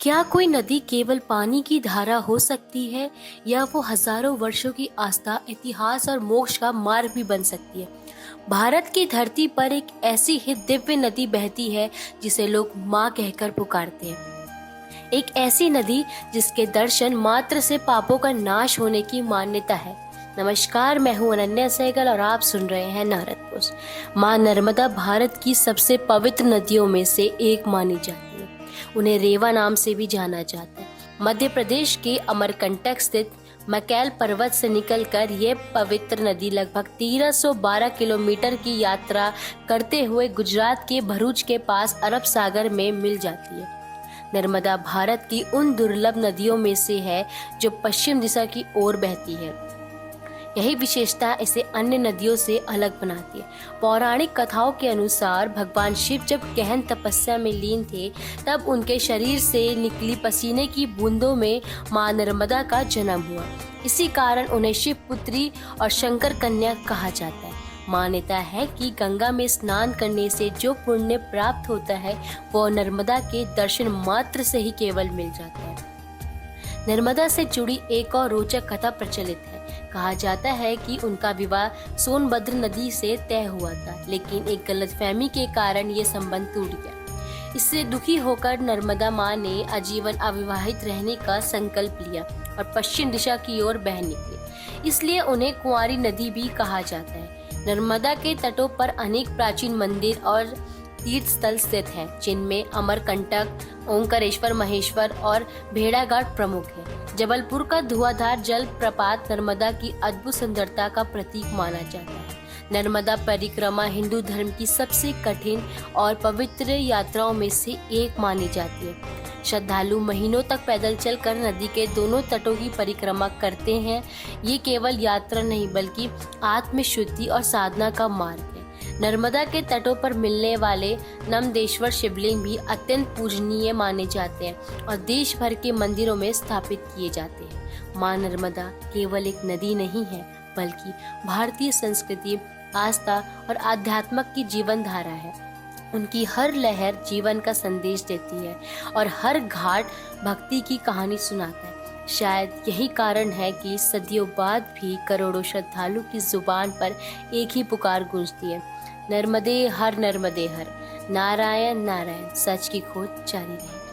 क्या कोई नदी केवल पानी की धारा हो सकती है या वो हजारों वर्षों की आस्था, इतिहास और मोक्ष का मार्ग भी बन सकती है। भारत की धरती पर एक ऐसी ही दिव्य नदी बहती है जिसे लोग माँ कहकर पुकारते हैं। एक ऐसी नदी जिसके दर्शन मात्र से पापों का नाश होने की मान्यता है। नमस्कार, मैं हूँ अनन्या सहगल और आप सुन रहे हैं नारद पोस्ट। माँ नर्मदा भारत की सबसे पवित्र नदियों में से एक मानी जाती है। उन्हें रेवा नाम से भी जाना जाता है। मध्य प्रदेश के अमरकंटक स्थित मैकैल पर्वत से निकलकर यह पवित्र नदी लगभग 1312 किलोमीटर की यात्रा करते हुए गुजरात के भरूच के पास अरब सागर में मिल जाती है। नर्मदा भारत की उन दुर्लभ नदियों में से है जो पश्चिम दिशा की ओर बहती है। यही विशेषता इसे अन्य नदियों से अलग बनाती है। पौराणिक कथाओं के अनुसार भगवान शिव जब गहन तपस्या में लीन थे, तब उनके शरीर से निकली पसीने की बूंदों में मां नर्मदा का जन्म हुआ। इसी कारण उन्हें शिव पुत्री और शंकर कन्या कहा जाता है। मान्यता है कि गंगा में स्नान करने से जो पुण्य प्राप्त होता है, वो नर्मदा के दर्शन मात्र से ही केवल मिल जाता है। नर्मदा से जुड़ी एक और रोचक कथा प्रचलित है। कहा जाता है कि उनका विवाह सोनभद्र नदी से तय हुआ था, लेकिन एक गलतफहमी के कारण ये संबंध टूट गया। इससे दुखी होकर नर्मदा माँ ने आजीवन अविवाहित रहने का संकल्प लिया और पश्चिम दिशा की ओर बह निकली। इसलिए उन्हें कुंवारी नदी भी कहा जाता है। नर्मदा के तटों पर अनेक प्राचीन मंदिर और तीर्थ स्थल स्थित हैं, जिनमें अमरकंटक, ओंकारेश्वर महेश्वर और भेड़ाघाट प्रमुख है। जबलपुर का धुआंधार जल प्रपात नर्मदा की अद्भुत सुंदरता का प्रतीक माना जाता है। नर्मदा परिक्रमा हिंदू धर्म की सबसे कठिन और पवित्र यात्राओं में से एक मानी जाती है। श्रद्धालु महीनों तक पैदल चलकर नदी के दोनों तटों की परिक्रमा करते हैं। ये केवल यात्रा नहीं बल्कि आत्म शुद्धि और साधना का मार्ग है। नर्मदा के तटों पर मिलने वाले नमदेश्वर शिवलिंग भी अत्यंत पूजनीय माने जाते हैं और देश भर के मंदिरों में स्थापित किए जाते हैं। मां नर्मदा केवल एक नदी नहीं है, बल्कि भारतीय संस्कृति, आस्था और आध्यात्म की जीवन धारा है। उनकी हर लहर जीवन का संदेश देती है और हर घाट भक्ति की कहानी सुनाता है। शायद यही कारण है कि सदियों बाद भी करोड़ों श्रद्धालु की जुबान पर एक ही पुकार गूंजती है, नर्मदे हर, नारायण नारायण, सच की खोज जारी रहे।